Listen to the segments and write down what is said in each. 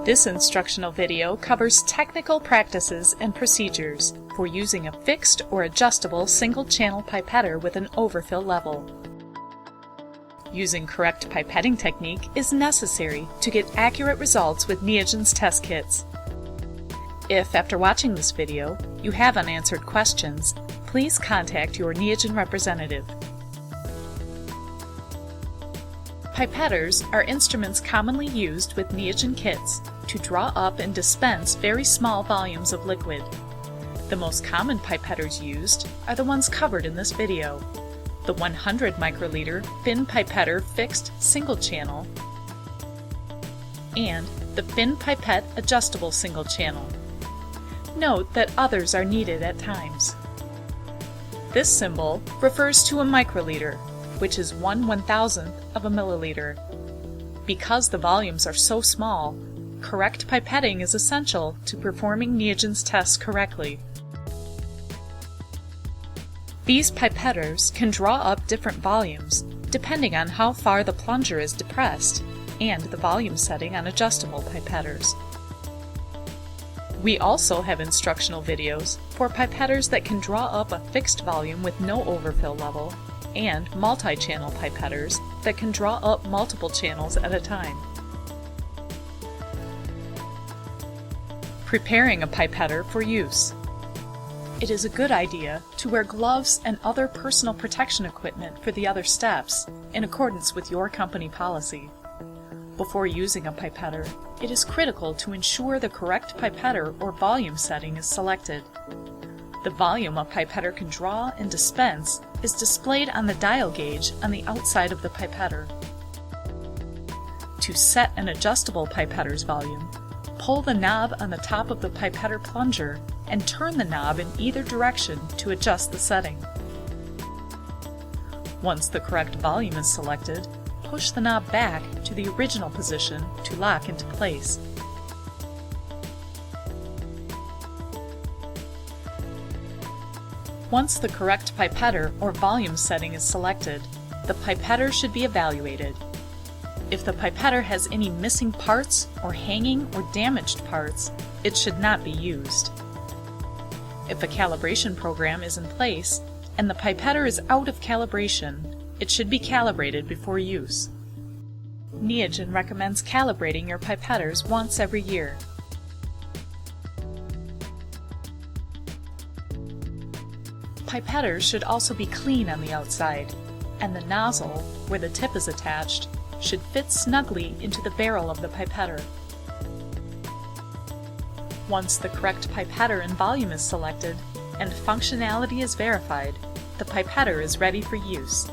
This instructional video covers technical practices and procedures for using a fixed or adjustable single-channel pipettor with an overfill level. Using correct pipetting technique is necessary to get accurate results with Neogen's test kits. If, after watching this video, you have unanswered questions, please contact your Neogen representative. Pipettors are instruments commonly used with Neogen kits to draw up and dispense very small volumes of liquid. The most common pipettors used are the ones covered in this video: the 100 microliter fin pipettor fixed single channel and the fin pipette adjustable single channel. Note that others are needed at times. This symbol refers to a microliter, which is 1/1000th of a milliliter. Because the volumes are so small, correct pipetting is essential to performing Neogen's tests correctly. These pipettors can draw up different volumes depending on how far the plunger is depressed and the volume setting on adjustable pipettors. We also have instructional videos for pipettors that can draw up a fixed volume with no overfill level and multi-channel pipettors that can draw up multiple channels at a time. Preparing a pipettor for use. It is a good idea to wear gloves and other personal protection equipment for the other steps, in accordance with your company policy. Before using a pipettor, it is critical to ensure the correct pipettor or volume setting is selected. The volume a pipettor can draw and dispense is displayed on the dial gauge on the outside of the pipettor. To set an adjustable pipettor's volume, pull the knob on the top of the pipettor plunger and turn the knob in either direction to adjust the setting. Once the correct volume is selected, push the knob back to the original position to lock into place. Once the correct pipettor or volume setting is selected, the pipettor should be evaluated. If the pipettor has any missing parts or hanging or damaged parts, it should not be used. If a calibration program is in place and the pipettor is out of calibration, it should be calibrated before use. Neogen recommends calibrating your pipettors once every year. Pipettors should also be clean on the outside, and the nozzle, where the tip is attached, should fit snugly into the barrel of the pipettor. Once the correct pipettor and volume is selected and functionality is verified, the pipettor is ready for use.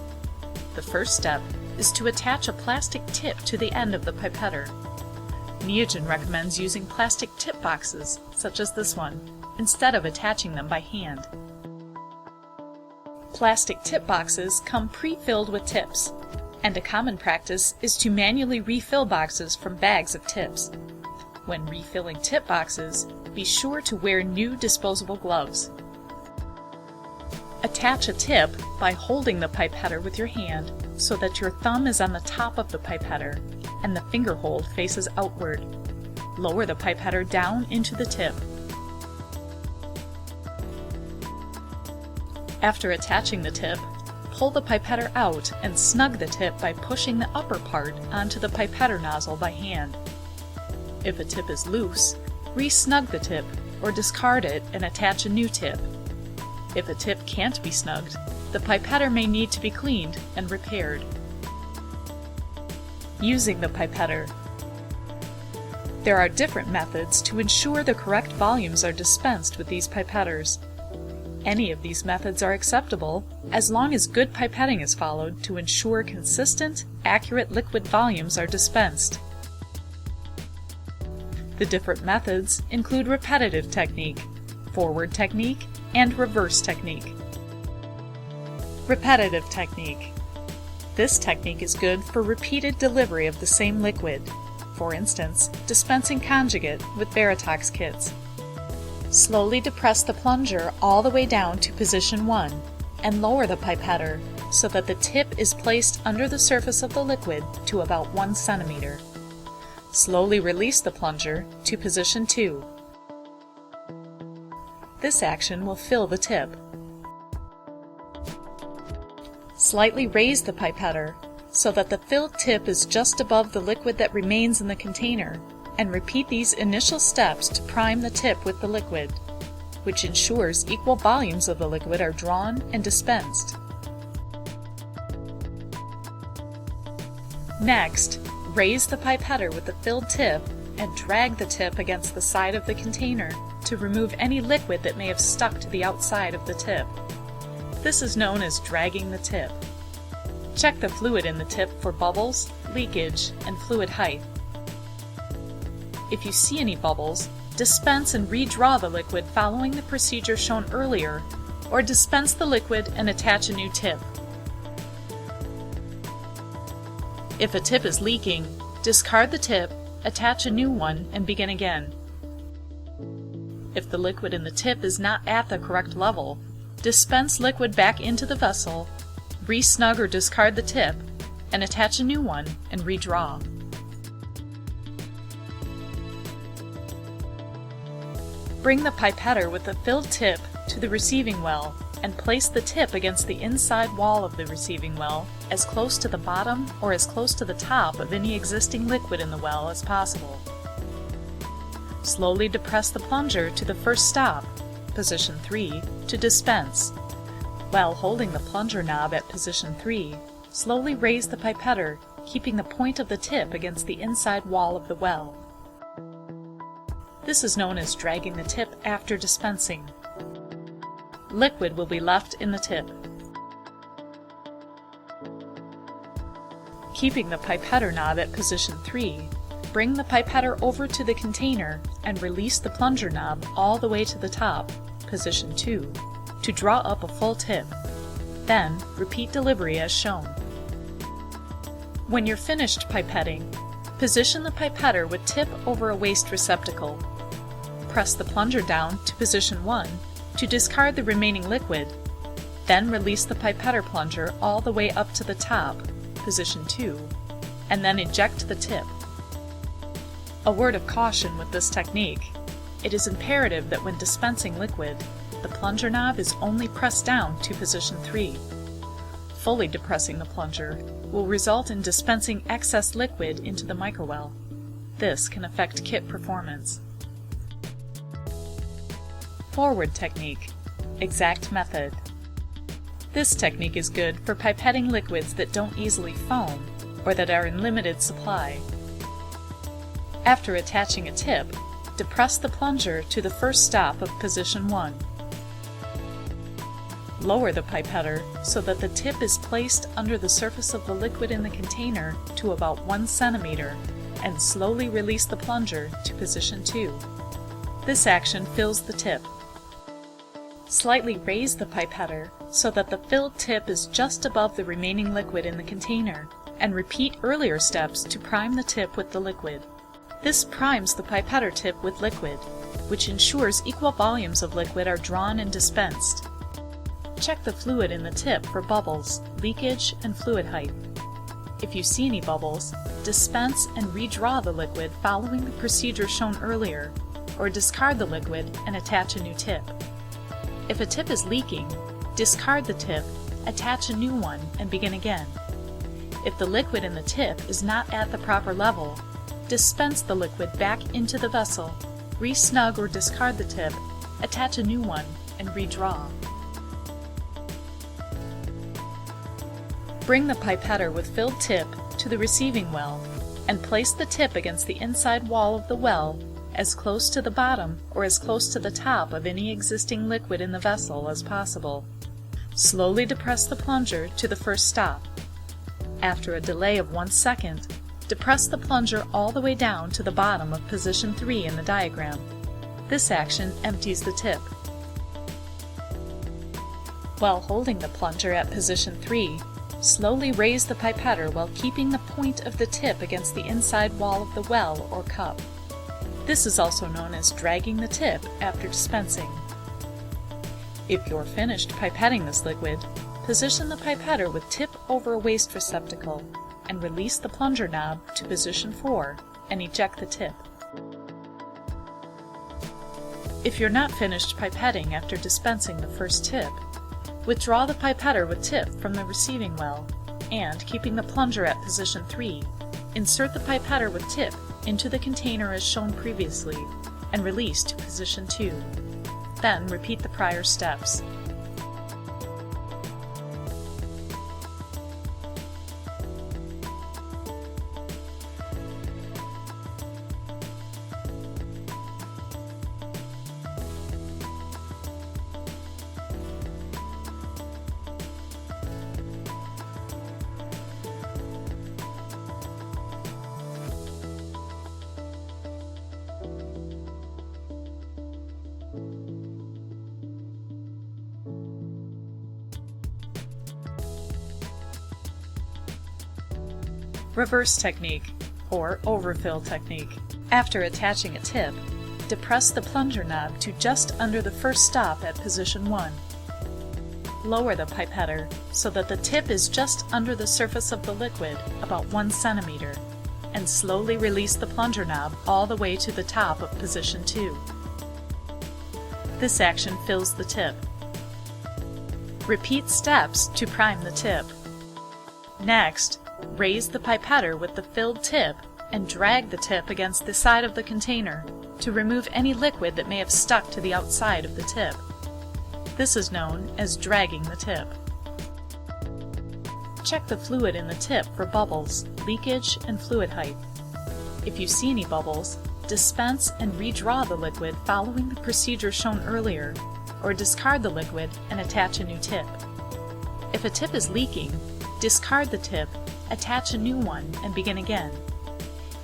The first step is to attach a plastic tip to the end of the pipettor. Neogen recommends using plastic tip boxes, such as this one, instead of attaching them by hand. Plastic tip boxes come pre-filled with tips, and a common practice is to manually refill boxes from bags of tips. When refilling tip boxes, be sure to wear new disposable gloves. Attach a tip by holding the pipettor with your hand so that your thumb is on the top of the pipettor and the finger hold faces outward. Lower the pipettor down into the tip. After attaching the tip, pull the pipettor out and snug the tip by pushing the upper part onto the pipettor nozzle by hand. If a tip is loose, re-snug the tip or discard it and attach a new tip. If a tip can't be snugged, the pipettor may need to be cleaned and repaired. Using the pipettor. There are different methods to ensure the correct volumes are dispensed with these pipettors. Any of these methods are acceptable as long as good pipetting is followed to ensure consistent, accurate liquid volumes are dispensed. The different methods include repetitive technique, forward technique, and reverse technique. Repetitive technique. This technique is good for repeated delivery of the same liquid, for instance, dispensing conjugate with Veritox kits. Slowly depress the plunger all the way down to position 1 and lower the pipettor so that the tip is placed under the surface of the liquid to about 1 centimeter. Slowly release the plunger to position 2. This action will fill the tip. Slightly raise the pipettor so that the filled tip is just above the liquid that remains in the container, and repeat these initial steps to prime the tip with the liquid, which ensures equal volumes of the liquid are drawn and dispensed. Next, raise the pipettor with the filled tip and drag the tip against the side of the container to remove any liquid that may have stuck to the outside of the tip. This is known as dragging the tip. Check the fluid in the tip for bubbles, leakage, and fluid height. If you see any bubbles, dispense and redraw the liquid following the procedure shown earlier, or dispense the liquid and attach a new tip. If a tip is leaking, discard the tip, attach a new one, and begin again. If the liquid in the tip is not at the correct level, dispense liquid back into the vessel, re-snug or discard the tip, and attach a new one and redraw. Bring the pipettor with the filled tip to the receiving well and place the tip against the inside wall of the receiving well, as close to the bottom or as close to the top of any existing liquid in the well as possible. Slowly depress the plunger to the first stop, position 3, to dispense. While holding the plunger knob at position 3, slowly raise the pipettor, keeping the point of the tip against the inside wall of the well. This is known as dragging the tip after dispensing. Liquid will be left in the tip. Keeping the pipettor knob at position 3, bring the pipettor over to the container and release the plunger knob all the way to the top, position 2, to draw up a full tip. Then, repeat delivery as shown. When you're finished pipetting, position the pipettor with tip over a waste receptacle. Press the plunger down to position 1 to discard the remaining liquid, then release the pipettor plunger all the way up to the top, position 2, and then eject the tip. A word of caution with this technique: it is imperative that when dispensing liquid, the plunger knob is only pressed down to position 3. Fully depressing the plunger will result in dispensing excess liquid into the microwell. This can affect kit performance. Forward technique, exact method. This technique is good for pipetting liquids that don't easily foam or that are in limited supply. After attaching a tip, depress the plunger to the first stop of position 1. Lower the pipettor so that the tip is placed under the surface of the liquid in the container to about 1 centimeter and slowly release the plunger to position 2. This action fills the tip. Slightly raise the pipettor so that the filled tip is just above the remaining liquid in the container, and repeat earlier steps to prime the tip with the liquid. This primes the pipettor tip with liquid, which ensures equal volumes of liquid are drawn and dispensed. Check the fluid in the tip for bubbles, leakage, and fluid height. If you see any bubbles, dispense and redraw the liquid following the procedure shown earlier, or discard the liquid and attach a new tip. If a tip is leaking, discard the tip, attach a new one, and begin again. If the liquid in the tip is not at the proper level, dispense the liquid back into the vessel, re-snug or discard the tip, attach a new one, and redraw. Bring the pipettor with filled tip to the receiving well and place the tip against the inside wall of the well, as close to the bottom or as close to the top of any existing liquid in the vessel as possible. Slowly depress the plunger to the first stop. After a delay of 1 second, depress the plunger all the way down to the bottom of position 3 in the diagram. This action empties the tip. While holding the plunger at position 3, slowly raise the pipettor while keeping the point of the tip against the inside wall of the well or cup. This is also known as dragging the tip after dispensing. If you're finished pipetting this liquid, position the pipettor with tip over a waste receptacle and release the plunger knob to position 4 and eject the tip. If you're not finished pipetting after dispensing the first tip, withdraw the pipettor with tip from the receiving well, and, keeping the plunger at position 3, insert the pipettor with tip into the container as shown previously, and release to position 2. Then repeat the prior steps. Reverse technique, or overfill technique. After attaching a tip, depress the plunger knob to just under the first stop at position 1. Lower the pipettor so that the tip is just under the surface of the liquid, about 1 centimeter, and slowly release the plunger knob all the way to the top of position 2. This action fills the tip. Repeat steps to prime the tip. Next, raise the pipettor with the filled tip and drag the tip against the side of the container to remove any liquid that may have stuck to the outside of the tip. This is known as dragging the tip. Check the fluid in the tip for bubbles, leakage, and fluid height. If you see any bubbles, dispense and redraw the liquid following the procedure shown earlier, or discard the liquid and attach a new tip. If a tip is leaking, discard the tip, attach a new one, and begin again.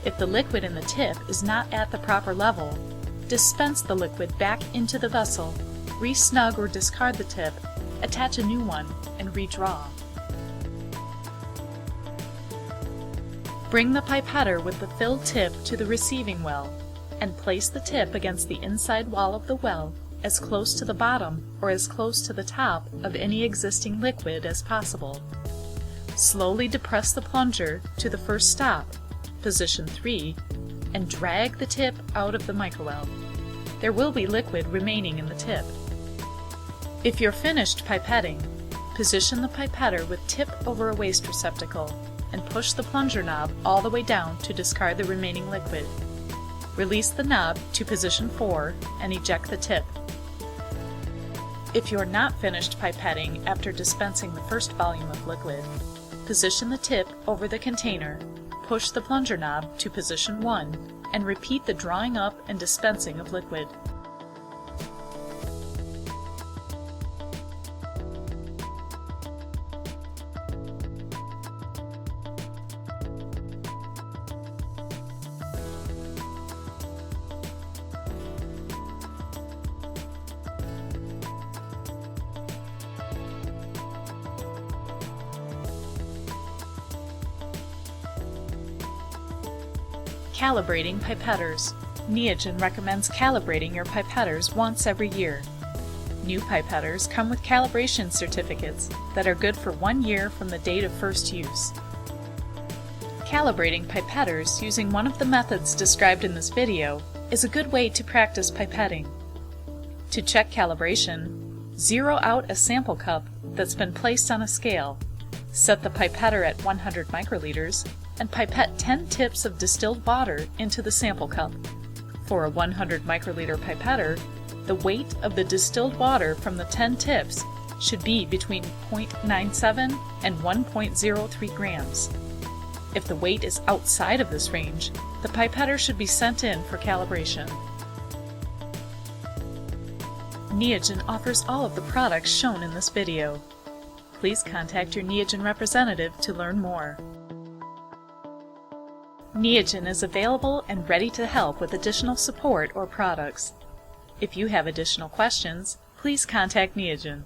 If the liquid in the tip is not at the proper level, dispense the liquid back into the vessel, re-snug or discard the tip, attach a new one, and redraw. Bring the pipettor with the filled tip to the receiving well, and place the tip against the inside wall of the well as close to the bottom or as close to the top of any existing liquid as possible. Slowly depress the plunger to the first stop, position 3, and drag the tip out of the microwell. There will be liquid remaining in the tip. If you're finished pipetting, position the pipettor with tip over a waste receptacle and push the plunger knob all the way down to discard the remaining liquid. Release the knob to position 4 and eject the tip. If you're not finished pipetting after dispensing the first volume of liquid, position the tip over the container, push the plunger knob to position 1, and repeat the drawing up and dispensing of liquid. Calibrating pipettors. Neogen recommends calibrating your pipettors once every year. New pipettors come with calibration certificates that are good for 1 year from the date of first use. Calibrating pipettors using one of the methods described in this video is a good way to practice pipetting. To check calibration, zero out a sample cup that's been placed on a scale, set the pipettor at 100 microliters, and pipette 10 tips of distilled water into the sample cup. For a 100 microliter pipettor, the weight of the distilled water from the 10 tips should be between 0.97 and 1.03 grams. If the weight is outside of this range, the pipettor should be sent in for calibration. Neogen offers all of the products shown in this video. Please contact your Neogen representative to learn more. Neogen is available and ready to help with additional support or products. If you have additional questions, please contact Neogen.